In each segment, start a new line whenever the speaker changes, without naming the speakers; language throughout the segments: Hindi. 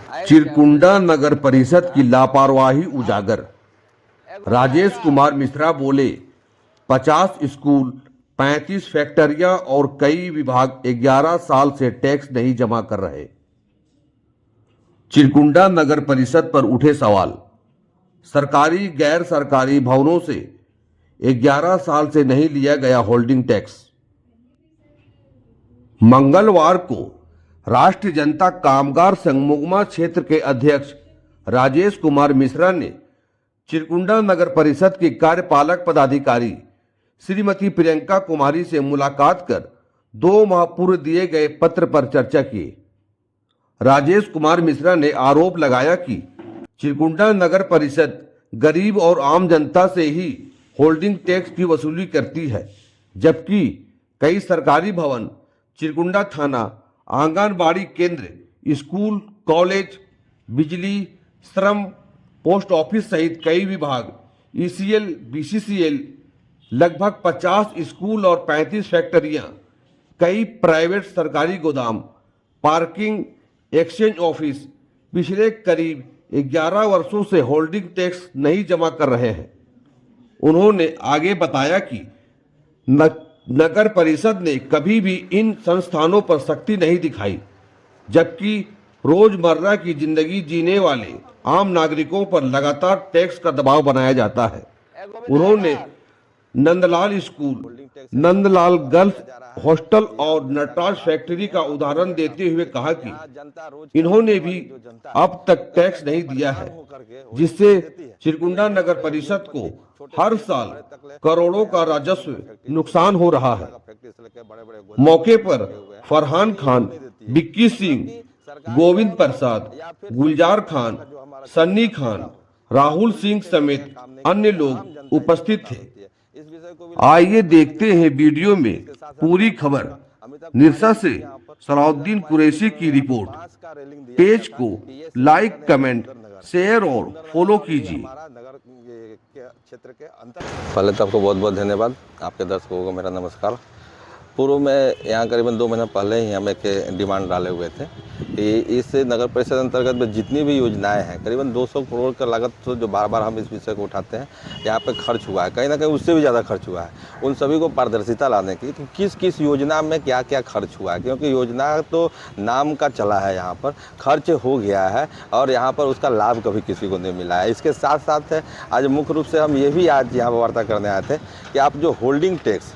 चिरकुंडा नगर परिषद की लापरवाही उजागर। राजेश कुमार मिश्रा बोले, 50 स्कूल, 35 फैक्ट्रियां और कई विभाग 11 साल से टैक्स नहीं जमा कर रहे। चिरकुंडा नगर परिषद पर उठे सवाल। सरकारी गैर सरकारी भवनों से 11 साल से नहीं लिया गया होल्डिंग टैक्स। मंगलवार को राष्ट्रीय जनता कामगार संघ मुगमा क्षेत्र के अध्यक्ष राजेश कुमार मिश्रा ने चिरकुंडा नगर परिषद की कार्यपालक पदाधिकारी श्रीमती प्रियंका कुमारी से मुलाकात कर 2 माह पूर्व दिए गए पत्र पर चर्चा की। राजेश कुमार मिश्रा ने आरोप लगाया कि चिरकुंडा नगर परिषद गरीब और आम जनता से ही होल्डिंग टैक्स की वसूली करती है, जबकि कई सरकारी भवन, चिरकुंडा थाना, आंगनबाड़ी केंद्र, स्कूल, कॉलेज, बिजली, श्रम, पोस्ट ऑफिस सहित कई विभाग, ईसीएल, बीसीसीएल, लगभग 50 स्कूल और 35 फैक्ट्रियां, कई प्राइवेट सरकारी गोदाम, पार्किंग, एक्सचेंज ऑफिस पिछले करीब 11 वर्षों से होल्डिंग टैक्स नहीं जमा कर रहे हैं। उन्होंने आगे बताया कि नगर परिषद ने कभी भी इन संस्थानों पर सख्ती नहीं दिखाई, जबकि रोजमर्रा की जिंदगी जीने वाले आम नागरिकों पर लगातार टैक्स का दबाव बनाया जाता है। उन्होंने Nandlal school, Nandlal girls hostel और नटराज फैक्ट्री का उदाहरण देते हुए कहा कि इन्होंने भी अब तक टैक्स नहीं दिया है, जिससे चिरकुंडा नगर परिषद को हर साल करोड़ों का राजस्व नुकसान हो रहा है। मौके पर फरहान खान, बिक्की सिंह, गोविंद प्रसाद, गुलजार खान, सन्नी खान, राहुल सिंह समेत अन्य लोग उपस्थित थे। आइए देखते हैं वीडियो में पूरी खबर। निरसा से सलाउद्दीन कुरैशी की रिपोर्ट। पेज को लाइक, कमेंट, शेयर और फॉलो कीजिए।
पहले तो आपको बहुत बहुत धन्यवाद। आपके दर्शकों को मेरा नमस्कार। पूर्व में यहाँ करीबन 2 महीना पहले ही हम एक डिमांड डाले हुए थे कि इस नगर परिषद अंतर्गत में जितनी भी योजनाएं हैं, करीबन 200 करोड़ का लागत तो जो बार बार हम इस विषय को उठाते हैं, यहाँ पे खर्च हुआ है, कहीं ना कहीं उससे भी ज़्यादा खर्च हुआ है। उन सभी को पारदर्शिता लाने की कि किस किस योजना में क्या क्या खर्च हुआ है, क्योंकि योजना तो नाम का चला है, यहाँ पर खर्च हो गया है और यहाँ पर उसका लाभ कभी किसी को नहीं मिला है। इसके साथ साथ आज मुख्य रूप से हम ये भी आज यहाँ पर वार्ता करने आए थे कि आप जो होल्डिंग टैक्स,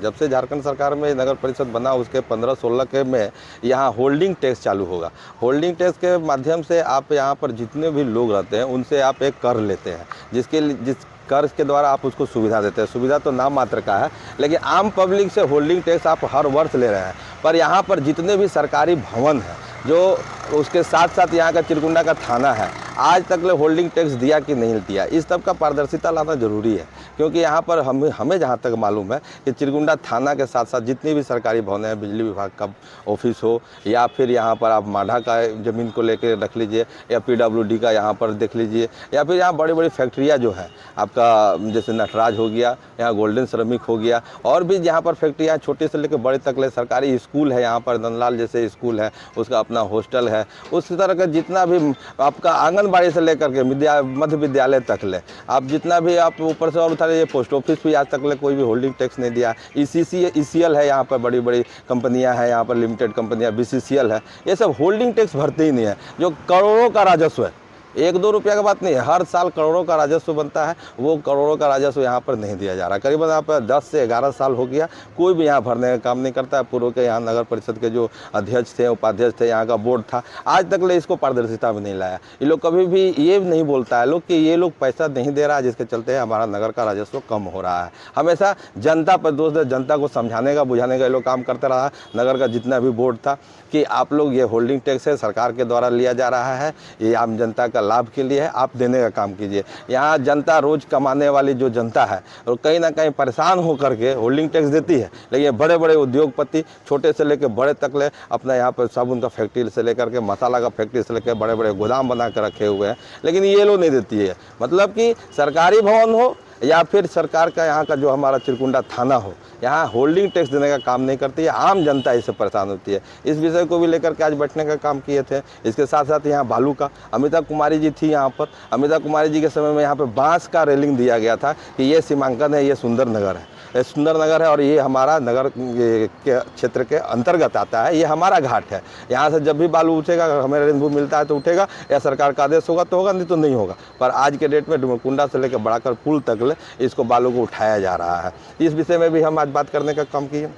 जब से झारखंड सरकार में नगर परिषद बना उसके 15-16 के में यहाँ होल्डिंग टैक्स चालू होगा। होल्डिंग टैक्स के माध्यम से आप यहाँ पर जितने भी लोग रहते हैं उनसे आप एक कर लेते हैं, जिस कर के द्वारा आप उसको सुविधा देते हैं। सुविधा तो नाम मात्र का है, लेकिन आम पब्लिक से होल्डिंग टैक्स आप हर वर्ष ले रहे हैं। पर यहाँ पर जितने भी सरकारी भवन हैं, जो उसके साथ साथ यहाँ का चिरकुंडा का थाना है, आज तक ले होल्डिंग टैक्स दिया कि नहीं दिया, इस सब का पारदर्शिता लाना जरूरी है। क्योंकि यहाँ पर हमें जहाँ तक मालूम है कि चिरकुंडा थाना के साथ साथ जितनी भी सरकारी भवन है, बिजली विभाग का ऑफिस हो या फिर यहाँ पर आप माढ़ा का ज़मीन को लेकर रख लीजिए या PWD का यहाँ पर देख लीजिए, या फिर यहाँ बड़ी बड़ी फैक्ट्रियाँ जो है आपका, जैसे नटराज हो गया, यहाँ गोल्डन श्रमिक हो गया, और भी यहाँ पर फैक्ट्रियाँ छोटे से लेकर बड़े तक ले, सरकारी स्कूल है, यहाँ पर नंदलाल जैसे स्कूल है, उसका अपना हॉस्टल है, उस तरह का जितना भी आपका आंगनबाड़ी से लेकर के मध्य विद्यालय तक ले, आप जितना भी आप ऊपर से और उठा लीजिए, पोस्ट ऑफिस भी आज तक ले कोई भी होल्डिंग टैक्स नहीं दिया। ECL है, यहाँ पर बड़ी बड़ी कंपनियां हैं, यहाँ पर लिमिटेड कंपनियां, BCCL है, ये सब होल्डिंग टैक्स भरते ही नहीं है, जो करोड़ों का राजस्व है। 1-2 रुपया की बात नहीं है, हर साल करोड़ों का राजस्व बनता है, वो करोड़ों का राजस्व यहाँ पर नहीं दिया जा रहा। करीबन यहाँ पर 10 से 11 साल हो गया, कोई भी यहाँ भरने का काम नहीं करता है। पूर्व के यहाँ नगर परिषद के जो अध्यक्ष थे, उपाध्यक्ष थे, यहाँ का बोर्ड था, आज तक ले इसको पारदर्शिता में नहीं लाया। ये लोग कभी भी ये नहीं बोलता है लोग कि ये लोग पैसा नहीं दे रहा है, जिसके चलते हमारा नगर का राजस्व कम हो रहा है। हमेशा जनता पर दोष दे, जनता को समझाने का, बुझाने का ये लोग काम करते रहा। नगर का जितना भी बोर्ड था कि आप लोग ये होल्डिंग टैक्स है, सरकार के द्वारा लिया जा रहा है, ये आम जनता का लाभ के लिए है, आप देने का काम कीजिए। यहाँ जनता, रोज कमाने वाली जो जनता है, और कहीं ना कहीं परेशान होकर के होल्डिंग टैक्स देती है, लेकिन बड़े बड़े उद्योगपति छोटे से लेकर बड़े तक ले अपना यहाँ पर साबुन का फैक्ट्री से लेकर के मसाला का फैक्ट्री से लेकर बड़े बड़े गोदाम बना कर रखे हुए हैं, लेकिन ये लोग नहीं देती है। मतलब कि सरकारी भवन हो या फिर सरकार का यहाँ का जो हमारा चिरकुंडा थाना हो, यहाँ होल्डिंग टैक्स देने का काम नहीं करती है, आम जनता इससे परेशान होती है। इस विषय को भी लेकर के आज बैठने का काम किए थे। इसके साथ साथ यहाँ बालू का अमिता कुमारी जी थी यहाँ पर। अमिता कुमारी जी के समय में यहाँ पे बांस का रेलिंग दिया गया था कि ये सीमांकन है, ये सुंदर नगर है, ये सुंदर नगर है और ये हमारा नगर के क्षेत्र के अंतर्गत आता है, ये हमारा घाट है। यहाँ से जब भी बालू उठेगा, हमें रेनबू मिलता है तो उठेगा, या सरकार का आदेश होगा तो होगा, नहीं तो नहीं होगा। पर आज के डेट में डुमरकुंडा से लेकर बढ़ाकर पुल तक ले इसको बालू को उठाया जा रहा है। इस विषय में भी हम आज बात करने का काम किए।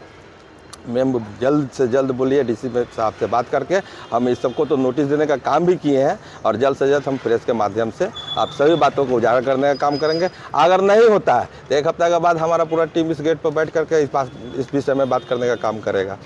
मैम जल्द से जल्द बोलिए, डीसी साहब से बात करके हम इस सबको तो नोटिस देने का काम भी किए हैं और जल्द से जल्द हम प्रेस के माध्यम से आप सभी बातों को उजागर करने का काम करेंगे। अगर नहीं होता है तो 1 हफ्ते के बाद हमारा पूरा टीम इस गेट पर बैठ करके इस विषय में बात करने का काम करेगा।